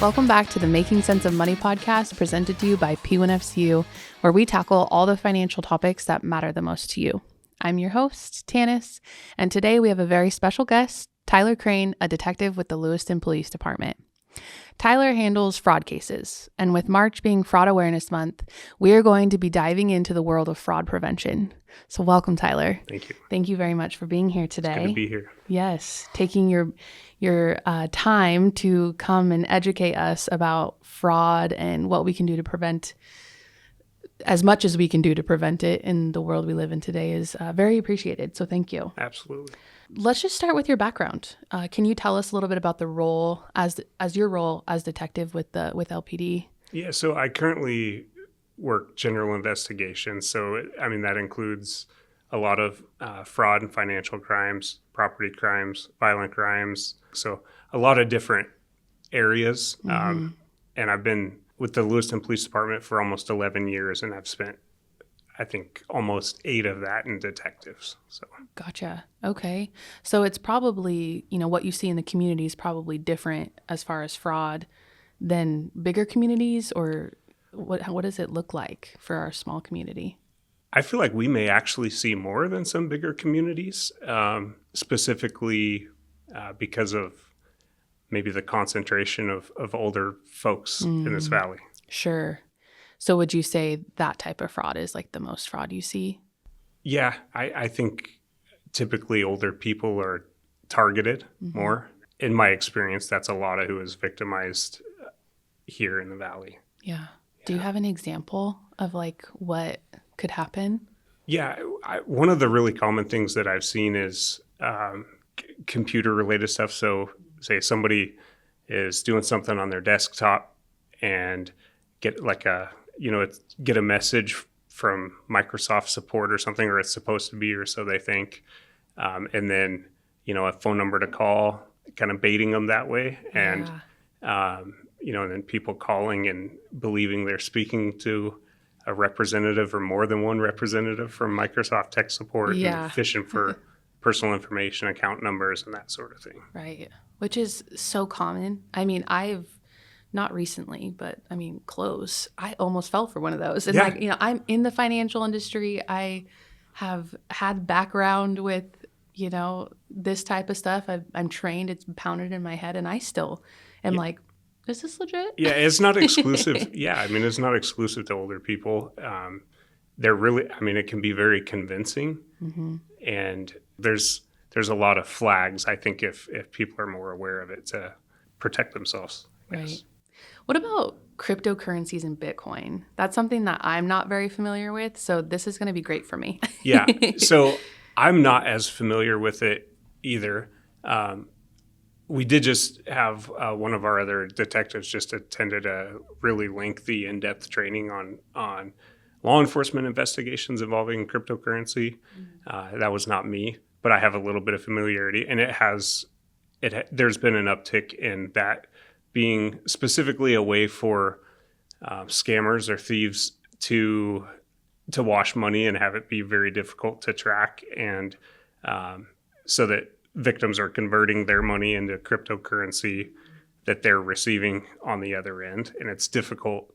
Welcome back to the Making Sense of Money podcast presented to you by P1FCU, where we tackle all the financial topics that matter the most to you. I'm your host, Tanis, and today we have a very special guest, Tyler Crane, a detective with the Lewiston Police Department. Tyler handles fraud cases, and with March being Fraud Awareness Month, we are going to be diving into the world of fraud prevention. So welcome, Tyler. Thank you. Thank you very much for being here today. It's good to be here. Yes, taking your time to come and educate us about fraud and what we can do to prevent, as much as we can do to prevent it in the world we live in today is very appreciated. So thank you. Absolutely. Let's just start with your background. Can you tell us a little bit about the role as your role as detective with LPD? Yeah, so I currently work general investigations. So, that includes a lot of fraud and financial crimes, property crimes, violent crimes. So a lot of different areas. And I've been with the Lewiston Police Department for almost 11 years, and I've spent, I think, almost 8 of that in detectives. So Gotcha. Okay. So it's probably, what you see in the community is probably different as far as fraud than bigger communities, or what does it look like for our small community? I feel like we may actually see more than some bigger communities, specifically because of maybe the concentration of older folks in this valley. Sure. So would you say that type of fraud is like the most fraud you see? Yeah, I think typically older people are targeted more. In my experience, that's a lot of who is victimized here in the valley. Yeah. Do you have an example of like what could happen? Yeah, one of the really common things that I've seen is computer-related stuff. So say somebody is doing something on their desktop and get like get a message from Microsoft support or something, or it's supposed to be, or so they think. And then, a phone number to call, kind of baiting them that way. And, and then people calling and believing they're speaking to a representative or more than one representative from Microsoft tech support and fishing for personal information, account numbers, and that sort of thing. Right. Which is so common. I've not recently, but close. I almost fell for one of those. And I'm in the financial industry. I have had background with, this type of stuff. I'm trained. It's pounded in my head. And I still am like, is this legit? Yeah, it's not exclusive. It's not exclusive to older people. They're really, it can be very convincing. And there's a lot of flags, I think, if people are more aware of it to protect themselves. Right. What about cryptocurrencies and Bitcoin? That's something that I'm not very familiar with, so this is going to be great for me. Yeah, so I'm not as familiar with it either. We did just have one of our other detectives just attended a really lengthy, in-depth training on law enforcement investigations involving cryptocurrency. That was not me, but I have a little bit of familiarity, and there's been an uptick in that being specifically a way for scammers or thieves to wash money and have it be very difficult to track, and so that victims are converting their money into cryptocurrency that they're receiving on the other end, and it's difficult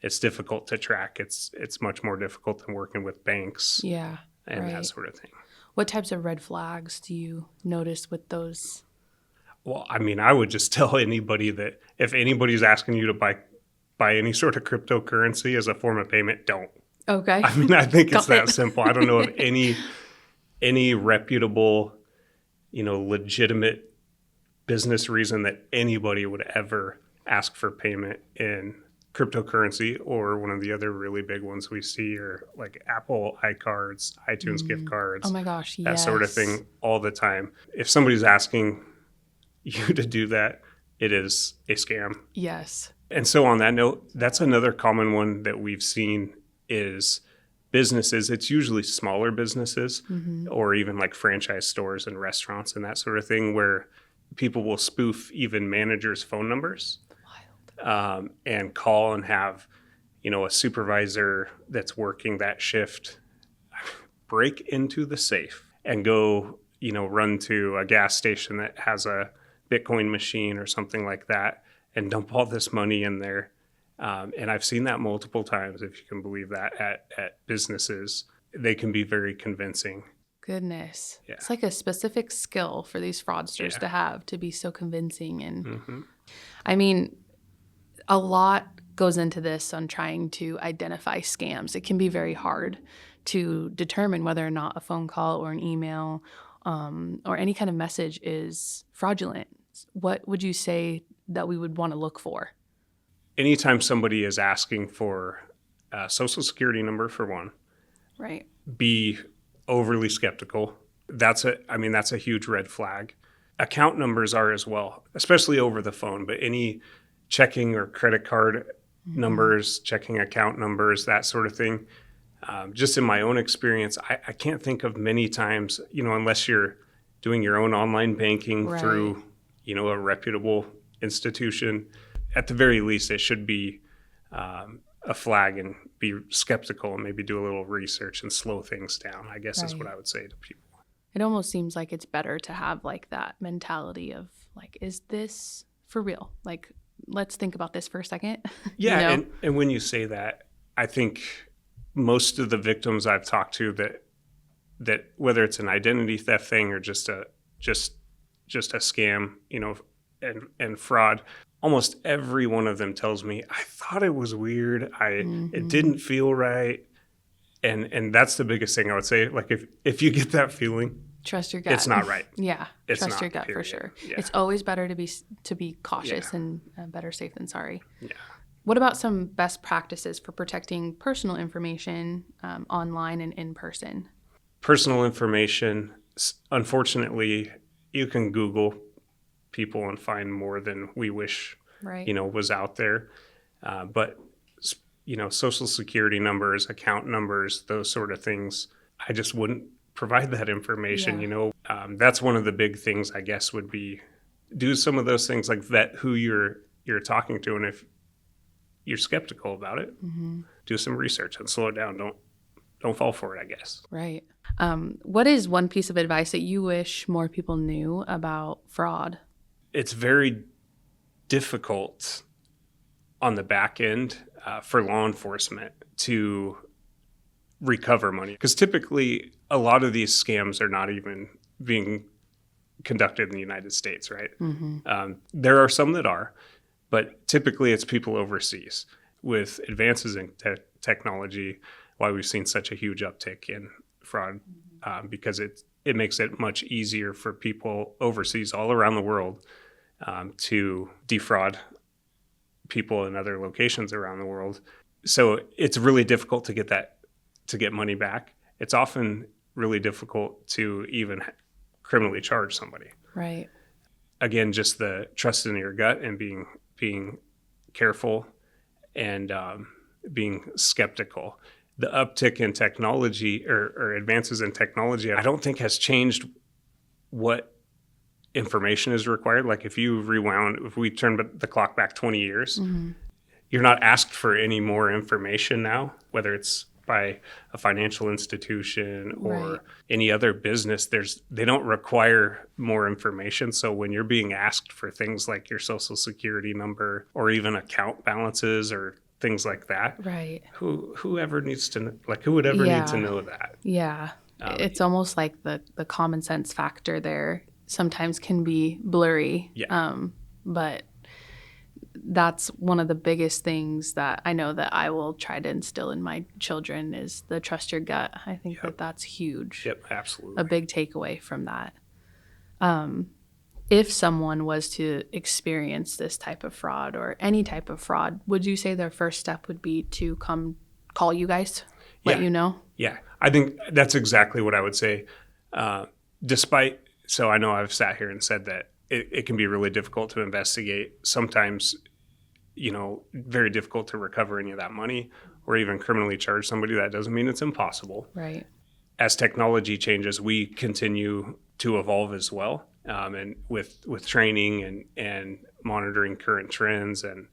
to track. It's much more difficult than working with banks and that sort of thing. What types of red flags do you notice with those? Well, I would just tell anybody that if anybody's asking you to buy any sort of cryptocurrency as a form of payment, don't. Okay. I think it's that simple. I don't know of any reputable, legitimate business reason that anybody would ever ask for payment in cryptocurrency, or one of the other really big ones we see are like Apple iCards, iTunes gift cards. Oh my gosh, that sort of thing all the time. If somebody's asking you to do that, it is a scam. Yes. And so on that note, that's another common one that we've seen is businesses. It's usually smaller businesses or even like franchise stores and restaurants and that sort of thing, where people will spoof even managers' phone numbers. And call and have, a supervisor that's working that shift break into the safe and go, run to a gas station that has a Bitcoin machine or something like that and dump all this money in there. And I've seen that multiple times, if you can believe that, at businesses. They can be very convincing. Goodness. Yeah. It's like a specific skill for these fraudsters to have, to be so convincing. And I mean, a lot goes into this on trying to identify scams. It can be very hard to determine whether or not a phone call or an email or any kind of message is fraudulent. What would you say that we would want to look for? Anytime somebody is asking for a social security number, for one, right, be overly skeptical. That's a huge red flag. Account numbers are as well, especially over the phone, but any checking or credit card numbers, checking account numbers, that sort of thing. Just in my own experience, I can't think of many times, unless you're doing your own online banking through, a reputable institution. At the very least, it should be a flag, and be skeptical and maybe do a little research and slow things down, I guess is what I would say to people. It almost seems like it's better to have like that mentality of like, is this for real? Like, let's think about this for a second. Yeah. And when you say that, I think most of the victims I've talked to that whether it's an identity theft thing or just a scam, and fraud, almost every one of them tells me, I thought it was weird. It didn't feel right. And that's the biggest thing I would say. Like if you get that feeling, trust your gut. It's not right. Yeah. It's trust not, your gut period. for sure. Yeah. It's always better to be cautious and better safe than sorry. Yeah. What about some best practices for protecting personal information online and in person? Personal information, unfortunately, you can Google people and find more than we wish, was out there. But, social security numbers, account numbers, those sort of things, I just wouldn't provide that information. Yeah. That's one of the big things, I guess, would be do some of those things, like vet who you're talking to. And if you're skeptical about it, do some research and slow it down. Don't fall for it, I guess. Right. What is one piece of advice that you wish more people knew about fraud? It's very difficult on the back end for law enforcement to recover money, because typically a lot of these scams are not even being conducted in the United States, right? There are some that are, but typically it's people overseas. With advances in technology, why we've seen such a huge uptick in fraud, because it makes it much easier for people overseas all around the world to defraud people in other locations around the world. So it's really difficult to get money back. It's often really difficult to even criminally charge somebody. Right. Again, just the trust in your gut and being careful and being skeptical. The uptick in technology or advances in technology, I don't think has changed what information is required. Like if we turn the clock back 20 years, you're not asked for any more information now, whether it's by a financial institution or any other business. They don't require more information. So when you're being asked for things like your social security number or even account balances or things like that, right? Whoever needs to know, who would ever need to know that? Yeah, it's almost like the common sense factor there sometimes can be blurry. Yeah. But that's one of the biggest things that I know that I will try to instill in my children is the trust your gut. I think that's huge. Yep, absolutely. A big takeaway from that. If someone was to experience this type of fraud or any type of fraud, would you say their first step would be to come call you guys, let you know? Yeah, I think that's exactly what I would say. So I know I've sat here and said that it can be really difficult to investigate. Sometimes, very difficult to recover any of that money or even criminally charge somebody. That doesn't mean it's impossible. Right. As technology changes, we continue to evolve as well. And with training and monitoring current trends and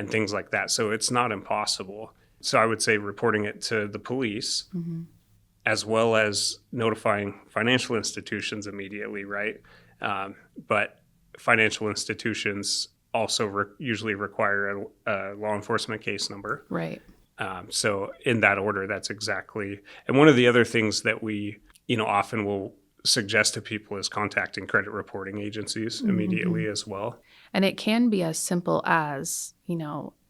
things like that. So it's not impossible. So I would say reporting it to the police, as well as notifying financial institutions immediately, right? But financial institutions also usually require a law enforcement case number. Right. So in that order, that's exactly. And one of the other things that we, often will suggest to people is contacting credit reporting agencies immediately as well. And it can be as simple as,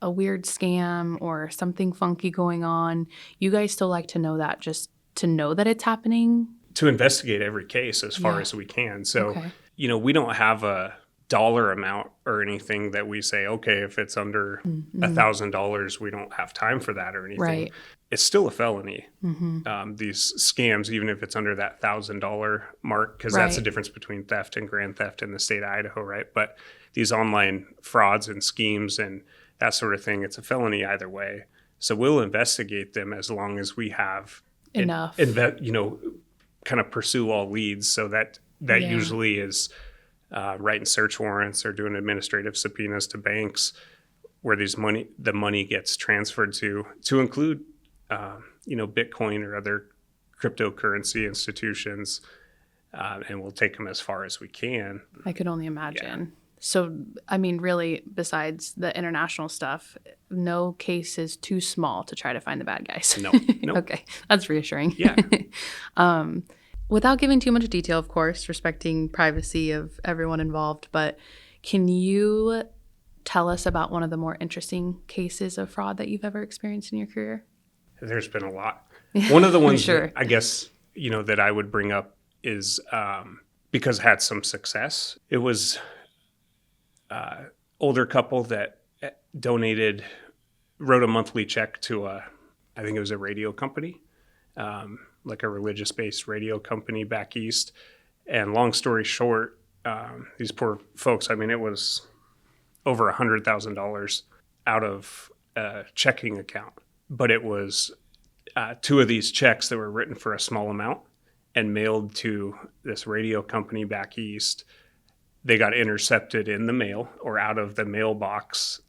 a weird scam or something funky going on. You guys still like to know that, just to know that it's happening? To investigate every case as far as we can. So, Okay. We don't have a dollar amount or anything that we say, okay, if it's under $1,000, we don't have time for that or anything. Right. It's still a felony. These scams, even if it's under that $1,000 mark, because that's the difference between theft and grand theft in the state of Idaho, right? But these online frauds and schemes and that sort of thing, it's a felony either way. So we'll investigate them as long as we have enough, kind of pursue all leads. So that usually is writing search warrants or doing administrative subpoenas to banks where the money gets transferred to include, Bitcoin or other cryptocurrency institutions, and we'll take them as far as we can. I could only imagine. So, really, besides the international stuff, no case is too small to try to find the bad guys. No. Okay, that's reassuring. Yeah. Without giving too much detail, of course, respecting privacy of everyone involved, but can you tell us about one of the more interesting cases of fraud that you've ever experienced in your career? There's been a lot. One of the ones Sure. that I guess, that I would bring up is because it had some success. It was older couple that wrote a monthly check to I think it was a radio company, like a religious-based radio company back east. And long story short, these poor folks, it was over $100,000 out of a checking account. But it was two of these checks that were written for a small amount and mailed to this radio company back east. They got intercepted in the mail or out of the mailbox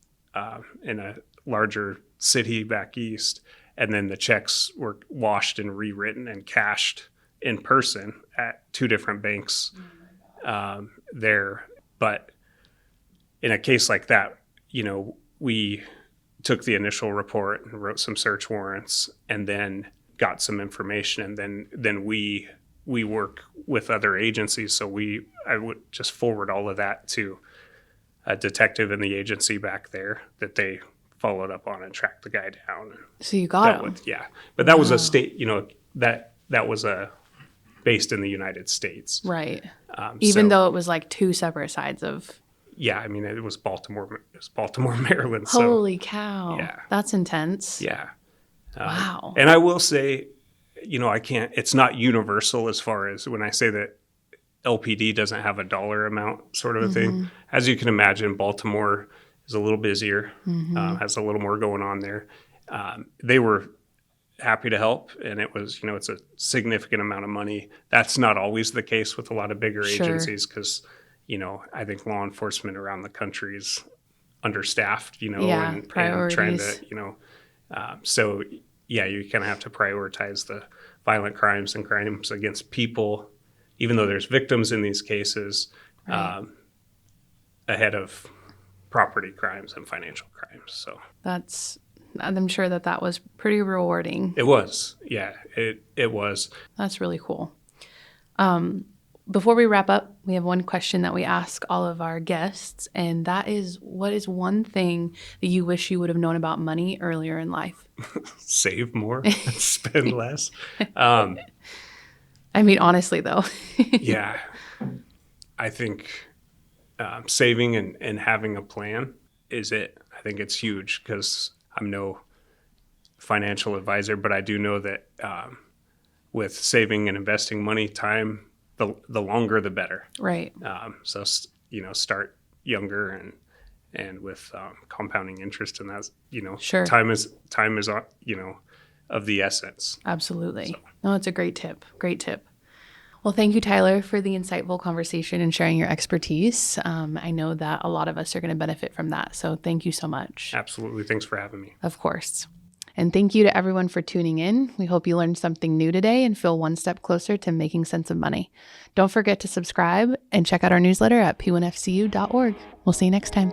in a larger city back east. And then the checks were washed and rewritten and cashed in person at two different banks there. But in a case like that, we took the initial report and wrote some search warrants and then got some information. And then we work with other agencies. So I would just forward all of that to a detective in the agency back there that they followed up on and tracked the guy down. So you got him. Yeah. But that was a state, that was based in the United States. Right. Even though it was like two separate sides of. Yeah. It was Baltimore, Maryland. Holy cow. Yeah. That's intense. Yeah. Wow. And I will say, it's not universal as far as when I say that LPD doesn't have a dollar amount sort of a thing. As you can imagine, Baltimore is a little busier, has a little more going on there. They were happy to help, and it was, it's a significant amount of money. That's not always the case with a lot of bigger agencies because, I think law enforcement around the country is understaffed, and trying to, so yeah, you kind of have to prioritize the violent crimes and crimes against people, even though there's victims in these cases, ahead of property crimes and financial crimes. So I'm sure that was pretty rewarding. It was. Yeah, it was. That's really cool. Before we wrap up, we have one question that we ask all of our guests, and that is, what is one thing that you wish you would have known about money earlier in life? Save more, spend less. Honestly, though. Yeah. I think saving and having a plan is it. I think it's huge because I'm no financial advisor, but I do know that with saving and investing money, time, the longer the better. Right. So start younger and with compounding interest, and that's sure. Time is of the essence. Absolutely. So. No, it's a great tip. Great tip. Well, thank you, Tyler, for the insightful conversation and sharing your expertise. I know that a lot of us are going to benefit from that. So thank you so much. Absolutely. Thanks for having me. Of course. And thank you to everyone for tuning in. We hope you learned something new today and feel one step closer to making sense of money. Don't forget to subscribe and check out our newsletter at p1fcu.org. We'll see you next time.